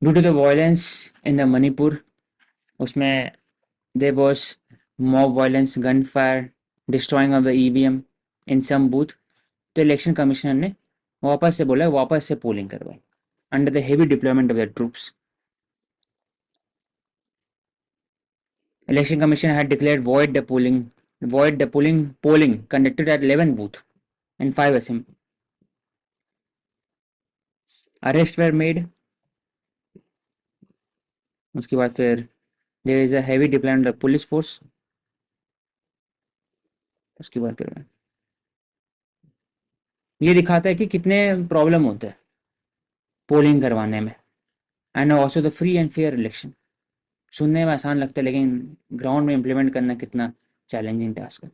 Due to the violence in the Manipur, उसमें there was mob violence, gun fire, destroying of the EVM in some booth. तो election commissioner ने वापस से बोला, वापस से पोलिंग करवाई under the heavy deployment of the troops. Election Commission had declared void the polling conducted at 11 booth and 5 assembly. Arrests were made. उसके बाद फिर there is a heavy deployment of police force. उसके बाद फिर ये दिखाता है कि कितने प्रॉब्लम होते हैं पोलिंग करवाने में, and also the free and fair election. सुनने में आसान लगता है लेकिन ग्राउंड में इम्प्लीमेंट करना कितना चैलेंजिंग टास्क है।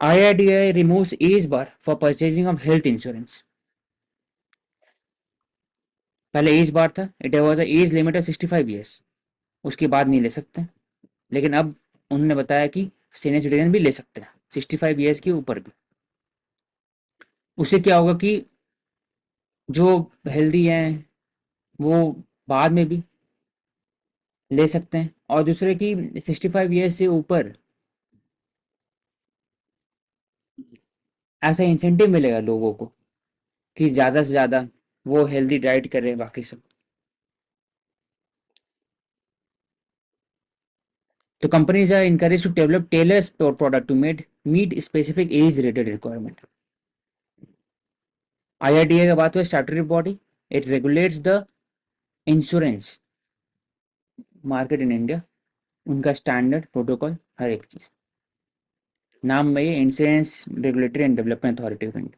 IRDAI removes age bar for purchasing of health insurance. पहले एज बार था, it was age limit of 65 years, उसके बाद नहीं ले सकते। लेकिन अब उन्होंने बताया कि सीनियर सिटीजन भी ले सकते हैं 65 ईयर्स के ऊपर भी। उससे क्या होगा कि जो हेल्दी हैं वो बाद में भी ले सकते हैं, और दूसरे की 65 ईयर्स से ऊपर ऐसा इंसेंटिव मिलेगा लोगों को कि ज़्यादा से ज़्यादा वो हेल्दी डाइट करें बाकी सब। तो companies are encouraged to develop tailored product to meet specific age related requirement. IRDA का बात हुआ statutory body, it regulates the insurance market in India, उनका स्टैंडर्ड प्रोटोकॉल हर एक चीज। नाम में ये insurance regulatory and development authority of India.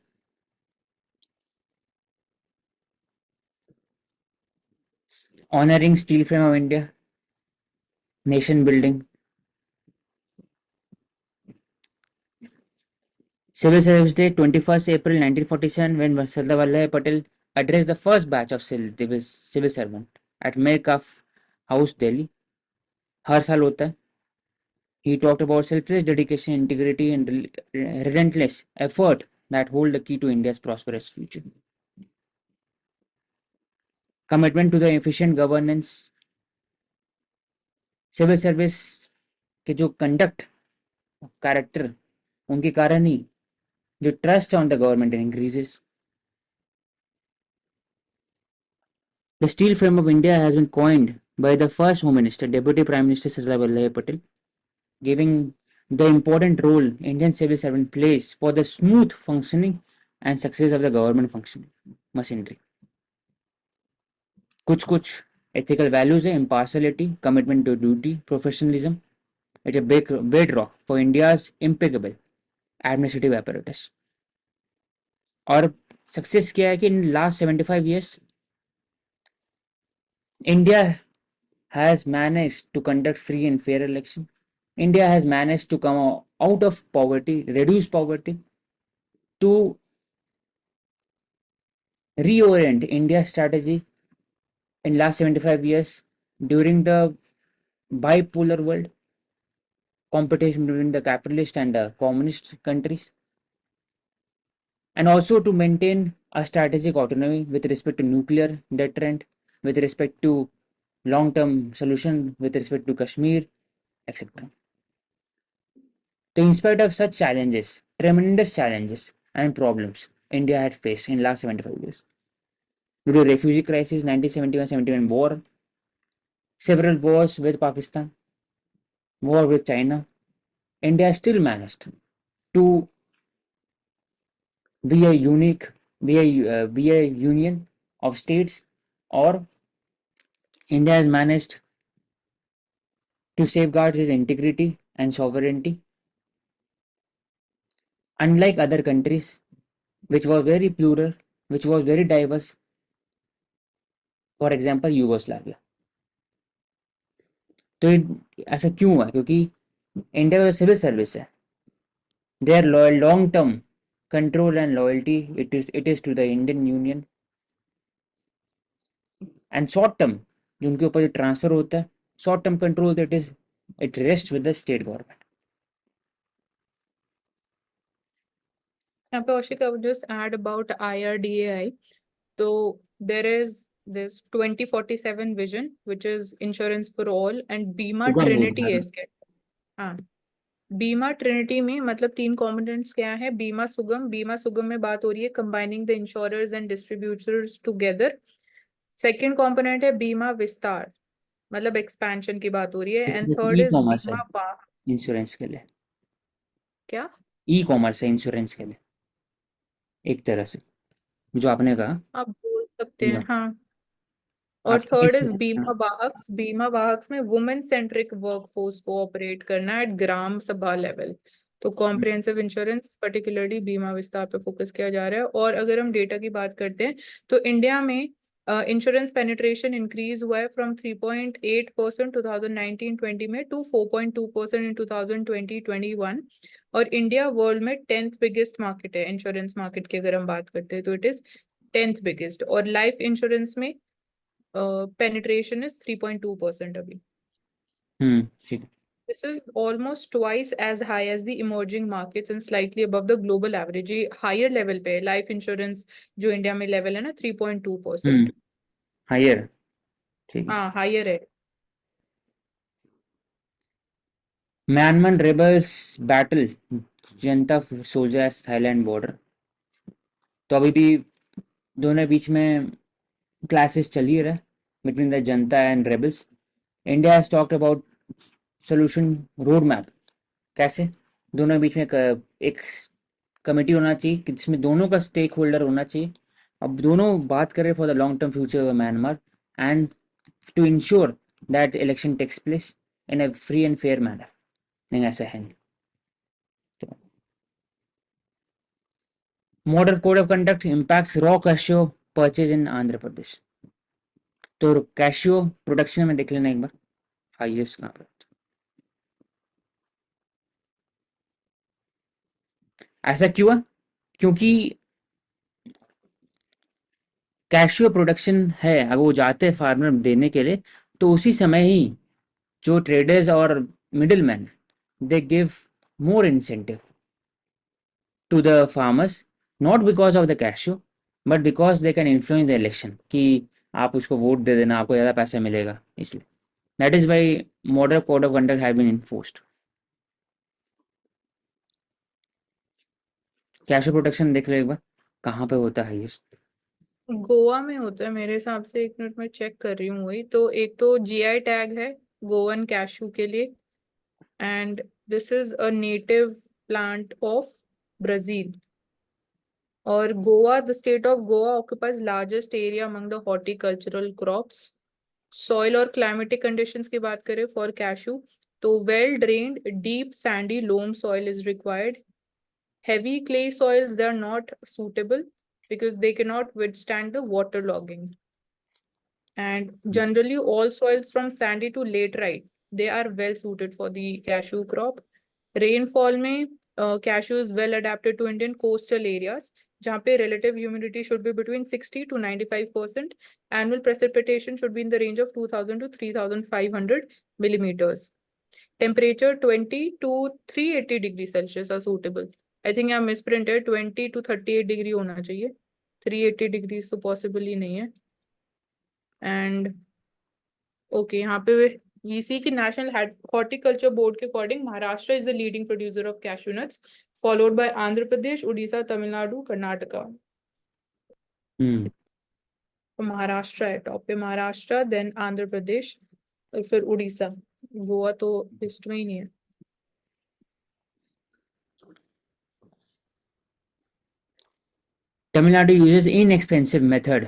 Honouring steel frame of India, nation building. Civil Service Day, 21st April 1947, when Sardar Vallabhbhai Patel addressed the first batch of civil servant at Metcalfe House, Delhi. हर साल होता है। He talked about selfless dedication, integrity, and relentless effort that hold the key to India's prosperous future. Commitment to the efficient governance, civil service के जो conduct character, उनके कारण ही जो trust on the government increases. The steel frame of India has been coined by the first Home Minister, Deputy Prime Minister Sardar Vallabhbhai Patel, giving the important role Indian civil servant plays for the smooth functioning and success of the government functioning machinery. कुछ कुछ ethical values है, impartiality, commitment to duty, professionalism. It's a bedrock for India's impeccable administrative apparatus. और success क्या है कि in last 75 years India has managed to conduct free and fair election. India has managed to come out of poverty, reduce poverty, to reorient India's strategy in last 75 years during the bipolar world competition between the capitalist and the communist countries, and also to maintain a strategic autonomy with respect to nuclear deterrent, with respect to long-term solution, with respect to Kashmir, etc. So in spite of such challenges, tremendous challenges and problems India had faced in last 75 years, due to refugee crisis, 1971-71 war, several wars with Pakistan, war with China, India still managed to be a be a union of states, or India has managed to safeguard its integrity and sovereignty, unlike other countries, which was very plural, which was very diverse. For example, Yugoslavia. तो ऐसा क्यों हुआ? क्योंकि India में civil service है, their long term control and loyalty, it is to the Indian Union, and short term जो उनके ऊपर जो ट्रांसफर होता है, short term control, that is, it rests with the state government. यहाँ पे Ashik, I would just add about IRDAI. So there is There's 2047 vision, which is insurance for all, and Bima सुगम Trinity योजना है इसके। हाँ, बीमा Trinity में मतलब 3 कंपोनेंट्स क्या है? बीमा सुगम में बात हो रही है combining the insurers and distributors together. Second component है बीमा विस्तार, मतलब एक्सपेंशन की बात हो रही है। And third E is commerce है बीमा वाहक। इंश्योरेंस के लिए, क्या? ई कॉमर्स है इंश्योरेंस के लिए एक तरह से, जो आपने कहा। आप बोल सकते हैं, या हाँ। और आपकी थर्ड कैसी इज है? बीमा हाँ। वाहक। बीमा वाहक में वुमेन सेंट्रिक वर्कफोर्स को ऑपरेट करना एट ग्राम सभा लेवल। तो कॉम्प्रिहेंसिव इंश्योरेंस पर्टिकुलरली बीमा विस्तार पे फोकस किया जा रहा है। और अगर हम डेटा की बात करते हैं तो इंडिया में इंश्योरेंस पेनिट्रेशन इंक्रीज हुआ है फ्रॉम 3.8% 2019-20 में टू 4.2% इन 2020-21। और इंडिया वर्ल्ड में 10th बिगेस्ट मार्केट है इंश्योरेंस मार्केट की। अगर हम बात करते हैं तो इट इज 10th बिगेस्ट। और लाइफ इंश्योरेंस में penetration is 3.2% अभी। ठीक। This is almost twice as high as the emerging markets and slightly above the global average। ये higher level पे लाइफ इंश्योरेंस जो इंडिया में लेवल है ना 3.2%। हायर। ठीक है। हाँ, हायर है। म्यांमार रेबल्स बैटल जनता सोल्जर्स थाईलैंड बॉर्डर। तो अभी भी दोनों बीच में क्लासेस चल ही रहा है between the Janata and rebels. India has talked about solution road map, कैसे दोनों बीच में एक कमेटी होना चाहिए कि जिसमें दोनों का स्टेक होल्डर होना चाहिए। अब दोनों बात करें for the long term future of Myanmar and to ensure that election takes place in a free and fair manner. नहीं, ऐसा है नहीं। तो model code of conduct impacts raw cashew purchase in Andhra Pradesh. तो कैशियो प्रोडक्शन में देख लेना एक बार, हाईएस्ट कहाँ पर। ऐसा क्यों है? क्योंकि कैशियो प्रोडक्शन है, अगर वो जाते हैं फार्मर देने के लिए, तो उसी समय ही जो ट्रेडर्स और middle man they give more incentive to the farmers, not because of the cashew but because they can influence the election कि आप उसको वोट दे देना, आपको ज़्यादा पैसा मिलेगा, इसलिए that is why model code of conduct have been enforced. Cashew protection देख लो एक बार, कहाँ पे होता है ये। गोवा में होता है मेरे हिसाब से। एक मिनट में चेक कर रही हूँ। वही तो, एक तो जीआई टैग है गोवन कैशू के लिए। And this is a native plant of Brazil. और Goa, the state of Goa occupies largest area among the horticultural crops. Soil और क्लाइमेटिक कंडीशंस की बात करें फॉर कैशू, तो well drained deep sandy loam soil is required. Heavy clay soils they are not suitable because they cannot withstand the water logging। And generally all soils from sandy to laterite, they are well suited for the cashew crop। rainfall में cashew is well adapted to Indian coastal areas, जहाँ पे relative humidity should be between 60 to 95%। annual precipitation should be in the range of 2000 to 3500 millimeters। temperature 20 to 380 degree Celsius are suitable। I think यहाँ misprinted 20 to 38 degree होना चाहिए, 380 degrees तो possible ही नहीं है। And okay, यहाँ पे ईसी की नेशनल हॉर्टिकल्चर बोर्ड के according Maharashtra is the leading producer of cashew nuts, followed by Andhra Pradesh, Orissa, Tamil Nadu, Karnataka. Hmm. तो महाराष्ट्र है टॉप पे, महाराष्ट्र देन आंध्र प्रदेश और फिर उड़ीसा। गोवा तो लिस्ट में ही नहीं है। Tamil Nadu uses inexpensive method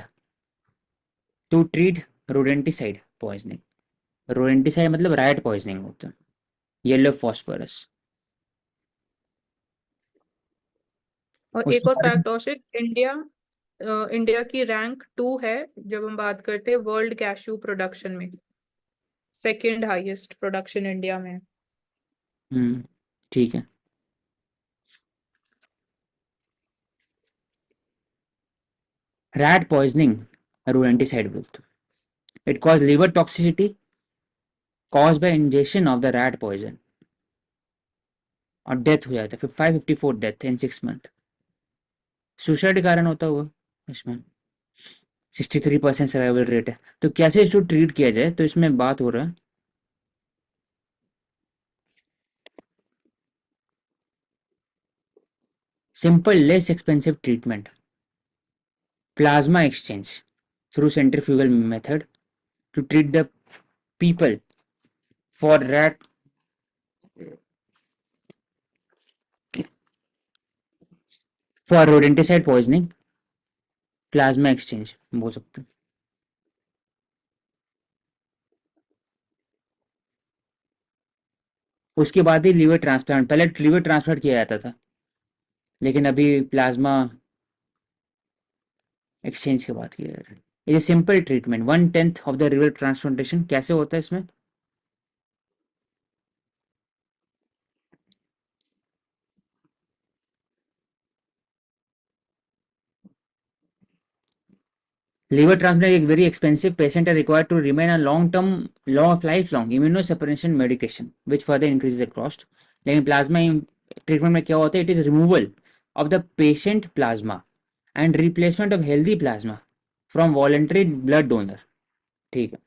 to treat rodenticide poisoning। Rodenticide मतलब राइट पॉइजनिंग होता है, येलो फॉस्फोरस। और एक उसके और बारे में फैक्ट औशिक, इंडिया इंडिया की रैंक 2 है जब हम बात करते हैं वर्ल्ड कैशू प्रोडक्शन में। सेकेंड हाईएस्ट प्रोडक्शन इंडिया में। ठीक है। रैट पॉइजनिंग रोडेंटिसाइड बोलते हैं। It cause liver toxicity cause by injection of the rat poison, और डेथ हो जाता है। फिर 554 डेथ इन 6 मंथ। सुसाइड कारण होता हुआ इसमें। 63% सर्वाइवल रेट है। तो कैसे इसको ट्रीट किया जाए, तो इसमें बात हो रहा है simple less expensive treatment, plasma exchange through centrifugal method to treat the people for rat for rodenticide poisoning, plasma exchange बोल सकते हैं। उसके बाद ही लीवर ट्रांसप्लांट, पहले लीवर ट्रांसप्लांट किया जाता था, लेकिन अभी प्लाज्मा एक्सचेंज के बाद किया जा रहा है। ये simple treatment 1/10 of the liver transplantation कैसे होता है इसमें, liver transplant एक very expensive patient are required to remain on lifelong immunosuppression medication which further increases the cost। लेकिन प्लाज्मा ट्रीटमेंट में क्या होता है, it is removal of the patient plasma and replacement of healthy plasma from voluntary blood donor. ठीक है,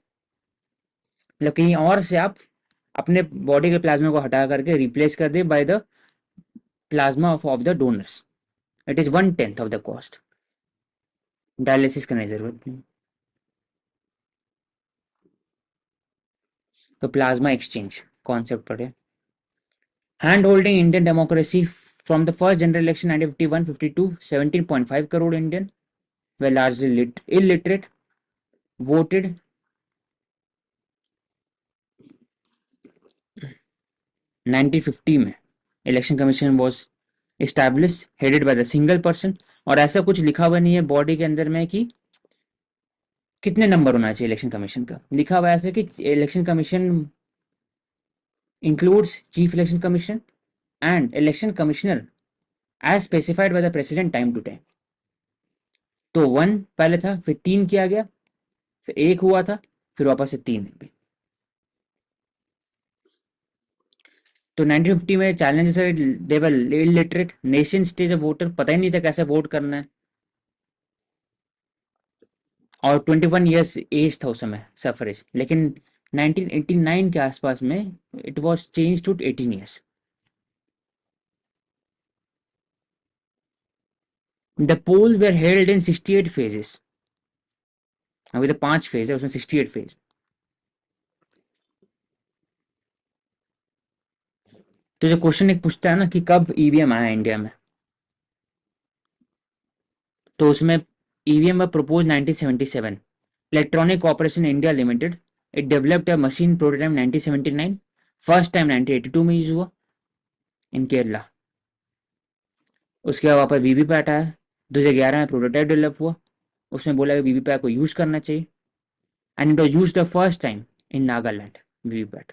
मतलब कहीं और से आप अपने बॉडी के प्लाज्मा को हटा करके रिप्लेस कर दे by the plasma of the donors. It is 1/10 of the cost, dialysis करने की जरूरत नहीं। तो प्लाज्मा एक्सचेंज कॉन्सेप्ट पढ़े। Hand holding Indian democracy from the first general election 1951-52, 17.5 crore Indian were largely illiterate, voted 1950 में election commission was establish headed by the single person. और ऐसा कुछ लिखा हुआ नहीं है बॉडी के अंदर में कि कितने नंबर होना चाहिए इलेक्शन कमीशन का, लिखा हुआ है ऐसे कि election commission includes chief election commission and election commissioner as specified by the president time to time. तो 1 पहले था, फिर 3 किया गया, फिर 1 हुआ था, फिर वापस से 3। तो 1950 में चैलेंजेस है, they were illiterate, nation stage of voter, पता ही नहीं था कैसे वोट करना है, और 21 ईयर्स एज था उस समय सफरेज। लेकिन 1989 के आसपास में it was change to 18 years. The poll were held in 68 phases, अभी तो 5 फेज है, उसमें 68 फेज। तो जो क्वेश्चन एक पूछता है ना कि कब ईवीएम आया इंडिया में, तो उसमें ईवीएम व propose 1977, electronic corporation India limited, it developed a machine prototype 1979, first time 1982 में यूज हुआ इन केरला। उसके बाद वापस वीवीपैट आया, 2011 में प्रोटोटाइप डेवलप हुआ, उसमें बोला कि वीवीपैट को यूज करना चाहिए, and it was used the first time in Nagaland VVPAT.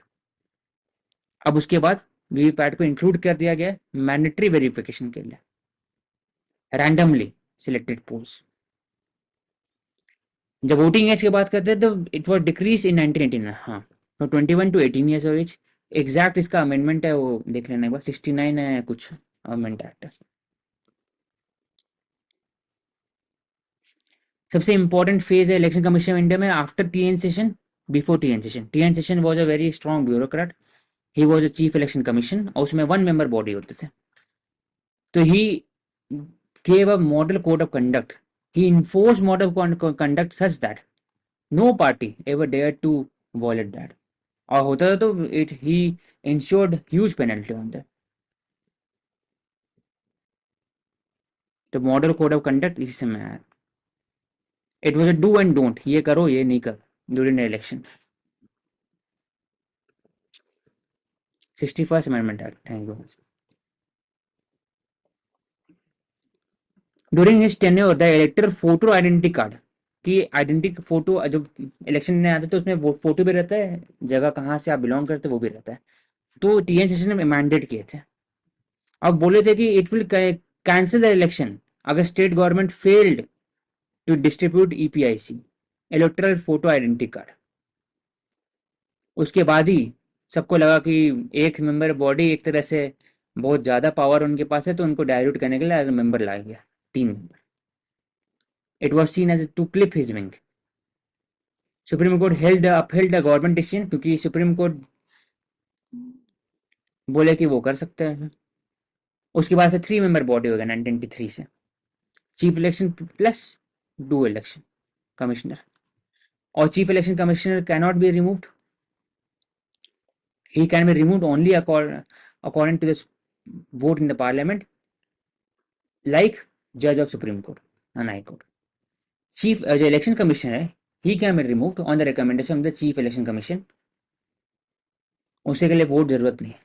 अब उसके बाद वीवीपैट को इंक्लूड कर दिया गया मैंडेटरी वेरिफिकेशन के लिए, रैंडमली सिलेक्टेड पोल्स। जब वोटिंग एज की बात करते हैं तो इट वाज डिक्रीज इन 1989, हाँ, तो 21 to 18 years of age. Exact इसका अमेंडमेंट है वो देख लेना एक बार, 69 है कुछ अमेंडमेंट एक्ट है। सबसे इंपॉर्टेंट फेज है इलेक्शन कमीशन ऑफ इंडिया में after TN session, before TN session. TN session was a very strong bureaucrat, he was a chief election commission, और उसमें 1 मेंबर बॉडी होते थे। तो ही gave a model code of conduct, he enforced model conduct such that no party ever dared to violate that, और होता था तो it he ensured huge penalty on that। तो मॉडल कोड ऑफ कंडक्ट इसी से में आया। It was a do and don't, ये करो ये नहीं कर during election. 61st amendment act, thank you. During his tenure the इलेक्टर photo identity card, की आइडेंटिटी फोटो जब इलेक्शन में आते तो उसमें वो फोटो भी रहता है, जगह कहाँ से आप बिलोंग करते वो भी रहता है। तो टीएन सेशन में मैंडेट किए थे, अब बोले थे कि it will cancel the election अगर state government failed to distribute EPIC, electoral photo identity card. उसके बाद ही सबको लगा कि एक मेंबर बॉडी एक तरह से बहुत ज्यादा पावर उनके पास है, तो उनको डायल्यूट करने के लिए एज मेंबर लाया गया 3 member. It was seen as to clip his wing. Supreme court upheld the government decision क्योंकि सुप्रीम कोर्ट बोले कि वो कर सकते हैं. उसके बाद से 3 मेंबर बॉडी हो गया 1993 से. Chief election plus 2 election commissioner. और chief election commissioner cannot be removed. He can be removed only according to this vote in the parliament, like judge of Supreme Court and High Court. Chief जो election commissioner है, he can be removed on the recommendation of the chief election commission. उसे के लिए vote जरूरत नहीं है.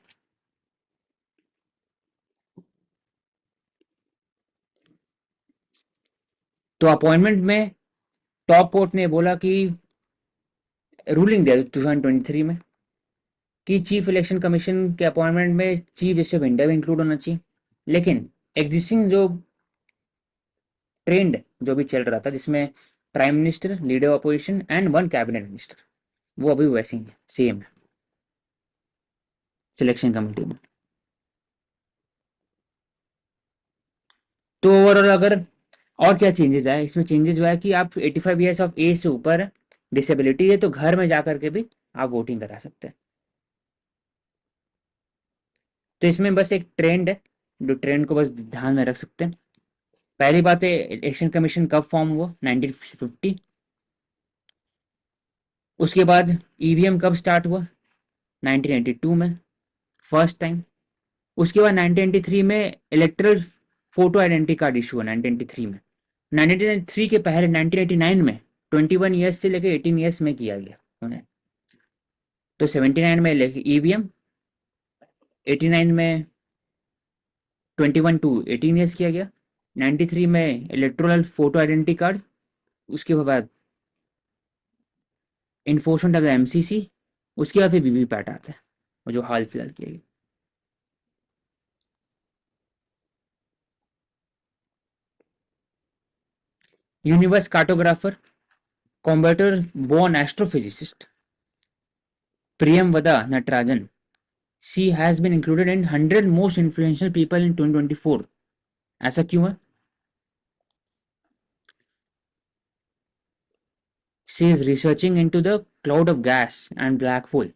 तो appointment में टॉप कोर्ट ने बोला कि रूलिंग दिया 2023 में कि चीफ इलेक्शन कमीशन के अपॉइंटमेंट में चीफ जस्टिस ऑफ इंडिया भी इंक्लूड होना चाहिए. लेकिन एग्जिस्टिंग जो ट्रेंड जो भी चल रहा था जिसमें prime minister, leader of opposition and 1 cabinet minister, वो अभी वैसे ही है, सेम है सिलेक्शन कमेटी में. तो ओवरऑल अगर और क्या चेंजेस आए, इसमें चेंजेस हुआ है कि आप 85 ईयर्स ऑफ एज से ऊपर डिसेबिलिटी है तो घर में जा करके भी आप वोटिंग करा सकते हैं. तो इसमें बस एक ट्रेंड है, जो ट्रेंड को बस ध्यान में रख सकते हैं. पहली बात है इलेक्शन कमीशन कब फॉर्म हुआ, 1950. उसके बाद ईवीएम कब स्टार्ट हुआ, 1982 में फर्स्ट टाइम. उसके बाद 1993 में electoral photo identity card issue हुआ 1993 में. 1993 के पहले 1989 में 21 ईयर्स से लेकर 18 ईयर्स में किया गया उन्हें. तो 79 में ईवीएम, 89 में 21 टू 18 ईयर्स किया गया, 93 में इलेक्ट्रल फोटो आइडेंटिटी कार्ड, उसके बाद इन्फोर्समेंट ऑफ द एमसीसी, उसके बाद फिर वीवीपैट आता है, और जो हाल फिलहाल किया गया. Universe cartographer, Coimbatore born astrophysicist Priyamvada Natarajan. She has been included in 100 most influential people in 2024. ऐसा क्यों है? She is researching into the cloud of gas and black hole.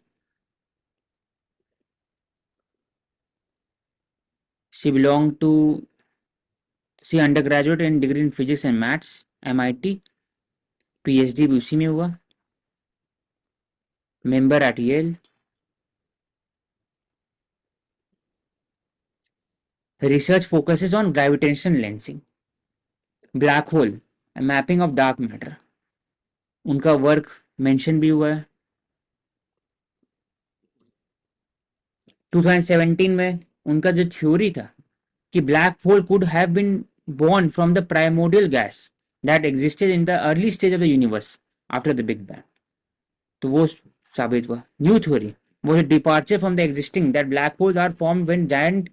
She belonged to she undergraduate in degree in physics and maths MIT. PhD भी उसी में हुआ. Member at Yale. Research focuses on gravitational lensing, black hole, and mapping of dark matter. उनका work mention भी हुआ है. 2017 में उनका जो थ्योरी था कि black hole could have been born from the primordial gas that existed in the early stage of the universe after the Big Bang. तो वो साबित हुआ. New theory was a departure from the existing that black holes are formed when giant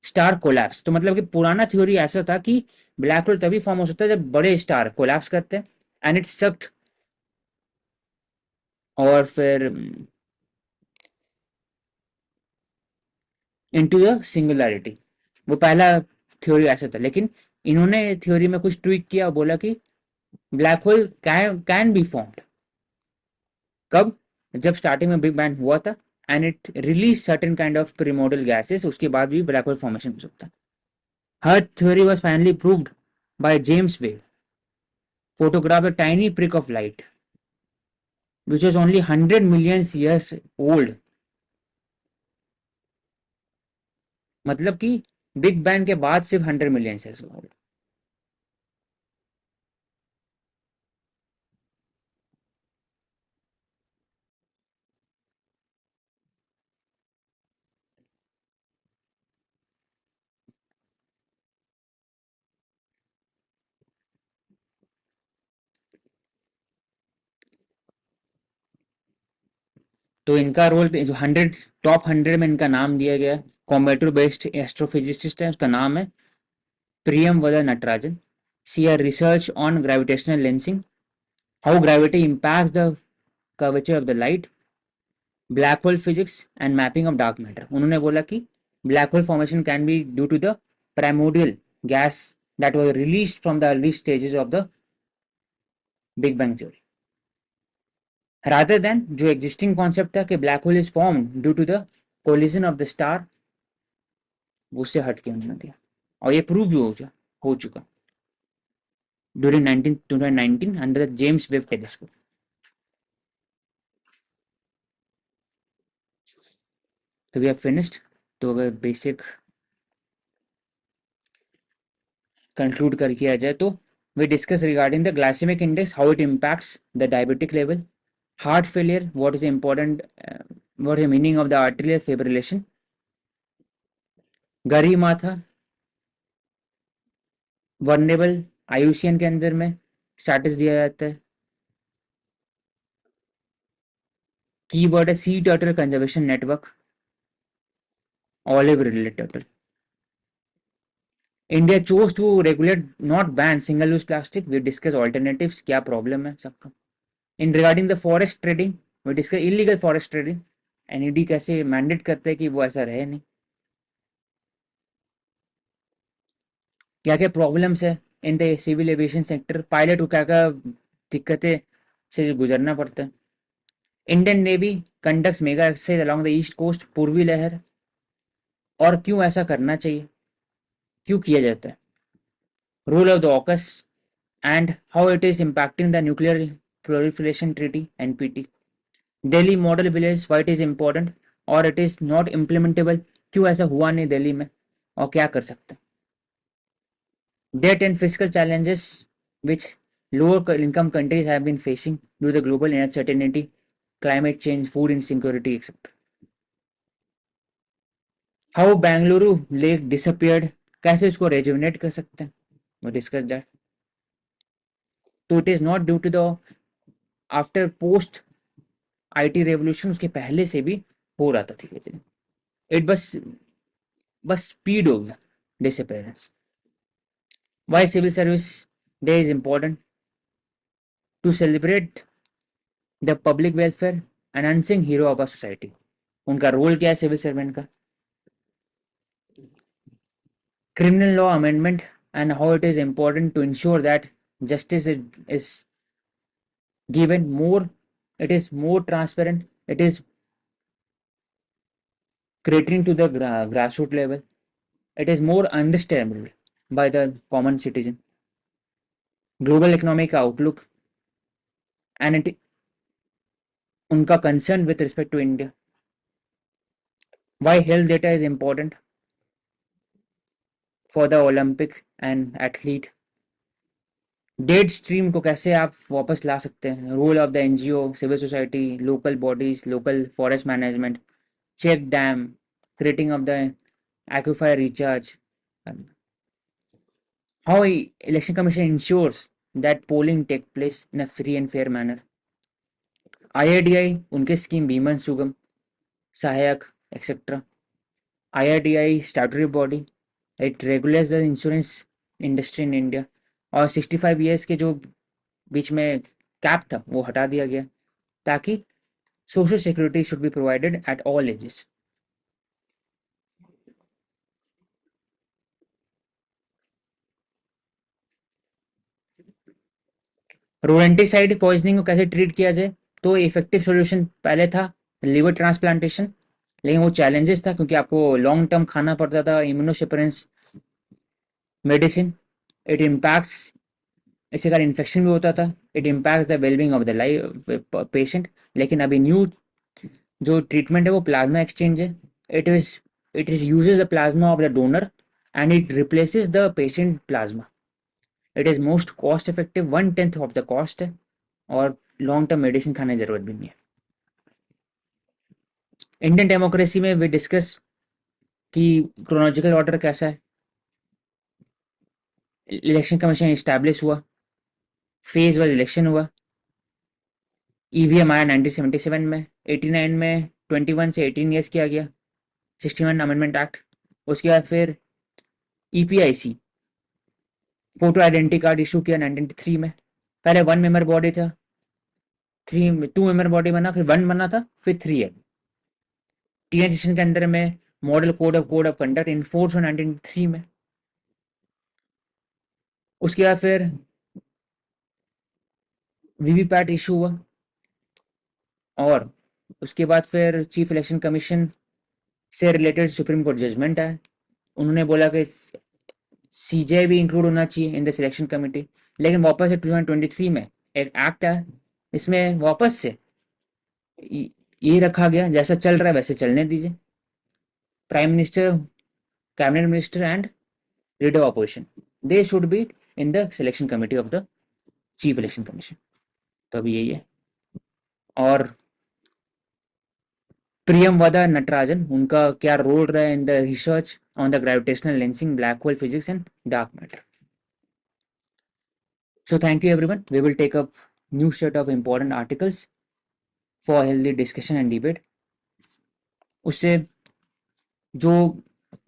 star collapse. तो मतलब कि पुराना theory ऐसा था कि ब्लैक होल तभी फॉर्म हो सकता है जब बड़े स्टार कोलैप्स करते हैं एंड इट सक्ड, और फिर इनटू द सिंगुलैरिटी. वो पहला थ्योरी ऐसा था, लेकिन इन्होंने थ्योरी में कुछ ट्वीक किया और बोला कि black hole can be formed. कब? जब स्टार्टिंग में बिग बैंग हुआ था and it release certain kind of primordial gases, उसके बाद भी ब्लैक होल फॉर्मेशन हो सकता है. Her theory was finally proved by James Webb, photographed a tiny prick of light which was only 100 million years old. मतलब कि big bang के बाद सिर्फ 100 मिलियन ईयर्स ओल्ड. तो इनका रोल जो 100 टॉप 100 में इनका नाम दिया गया, कॉम्बैटर बेस्ड एस्ट्रोफिजिसिस्ट है, उसका नाम है Priyamvada Natarajan. She are research on gravitational lensing, how gravity impacts the curvature of the light, black hole physics and mapping of dark matter. उन्होंने बोला कि black hole formation can be due to the primordial gas that was released from the early stages of the big bang theory, rather than जो existing concept था कि black hole is form due to the collision of the star, उससे हट के उन्होंने दिया, और ये प्रूव भी हो चुका during 2019 under the James Webb telescope. तो वी हैव फिनिश्ड। तो अगर बेसिक कंक्लूड कर किया जाए तो we discuss regarding the glycemic index, how it impacts the diabetic level, heart failure, what is the important, what is the meaning of the arterial fibrillation, गरी माथा vulnerable आयुशियन के अंदर में स्टेटस दिया जाता है, कीवर्ड है sea turtle conservation network, olive related turtle. India chose to regulate not ban single use plastic, we discuss alternatives, क्या प्रॉब्लम है सबका। In regarding the forest trading we discuss illegal forest trading, NED कैसे mandate करते हैं कि वो ऐसा रहे नहीं, क्या क्या प्रॉब्लम्स है in the civil aviation sector, pilot को क्या क्या दिक्कतें से गुजरना पड़ता है। Indian Navy conducts mega exercise along the east coast, Purvi Lahar, और क्यों ऐसा करना चाहिए, क्यों किया जाता है, role of the AUKUS and how it is impacting the nuclear proliferation treaty NPT, Delhi model village, why it is important और इट इज नॉट इम्प्लीमेंटेबल, क्यों ऐसा हुआ नहीं दिल्ली में और क्या कर सकते हैं। Debt and fiscal challenges which lower income countries have been facing due to the global uncertainty, climate change, food insecurity, etc. How Bangalore lake disappeared, कैसे इसको rejuvenate कर सकते हैं, we discussed that. तो it is not due to the after post IT revolution, उसके पहले से भी हो रहा था धीरे धीरे, it बस speed हो गया disappearance. Why civil service day is important? To celebrate the public welfare and unsung hero of a society, उनका रोल क्या है सिविल सर्वेंट का। Criminal law amendment and how it is important to ensure that justice is given more, it is more transparent, it is catering to the grassroots level, it is more understandable by the common citizen, global economic outlook and it उनका concern with respect to India, why health data is important for the Olympic and athlete, dead stream को कैसे आप वापस ला सकते हैं, role of the NGO, civil society, local bodies, local forest management, check dam, creating of the aquifer recharge, how election commission ensures that polling take place in a free and fair manner, IRDAI उनके scheme Bima Sugam Sahayak etcetera, IRDAI statutory body, it regulates the insurance industry in India, और 65 years के जो बीच में cap था वो हटा दिया गया ताकि social security should be provided at all ages. Rodenticide poisoning को कैसे ट्रीट किया जाए, तो इफेक्टिव सॉल्यूशन पहले था लिवर ट्रांसप्लांटेशन, लेकिन वो चैलेंजेस था क्योंकि आपको लॉन्ग टर्म खाना पड़ता था इम्यूनोसप्रेसेंस मेडिसिन, इट इम्पैक्ट्स, इसके कारण इन्फेक्शन भी होता था, it impacts the wellbeing of the life patient. लेकिन अभी न्यू जो ट्रीटमेंट है वो प्लाज्मा एक्सचेंज है, it is it is uses the plasma of the donor and it replaces the patient plasma, it is most cost effective, 1/10 of the cost है और long term medicine खाने की जरूरत भी नहीं है। इंडियन डेमोक्रेसी में वी डिस्कस कि क्रोनोलॉजिकल ऑर्डर कैसा है, इलेक्शन कमीशन इस्टेब्लिश हुआ, फेज वाइज इलेक्शन हुआ, ईवीएम आया 1977 में, 89 में 21 से 18 ईयर्स किया गया 61 अमेंडमेंट एक्ट, उसके बाद फिर EPIC photo identity card issue किया 1993 में, पहले 1 मेंबर बॉडी था, 2 मेंबर बॉडी बना, फिर 1 बना था, फिर 3 है। टीएन सेशन के अंदर में model code of conduct enforce 1993 में, उसके बाद फिर वीवीपैट इशू हुआ, और उसके बाद फिर चीफ इलेक्शन कमीशन से रिलेटेड सुप्रीम कोर्ट जजमेंट आया। उन्होंने बोला कि सीजे भी इंक्लूड होना चाहिए इन द सिलेक्शन कमेटी। लेकिन वापस से 2023 में एक एक्ट आया, इसमें वापस से ये रखा गया, जैसा चल रहा है वैसे चलने दीजिए। Prime minister, cabinet minister and leader of opposition, they should be in the selection committee of the chief election commission. तो अभी यही है। और प्रियमवदा नटराजन, उनका क्या रोल रहा है in the research on the gravitational lensing, black hole physics and dark matter. So thank you everyone. We will take up new set of important articles for healthy discussion and debate. उससे जो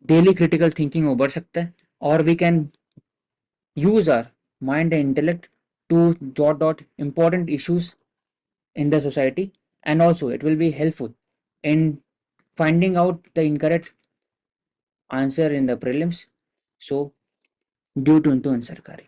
daily critical thinking वो बढ़ सकता है, और we can use our mind and intellect to jot out important issues in the society, and also it will be helpful in finding out the incorrect answer in the prelims. So due to Sarkari.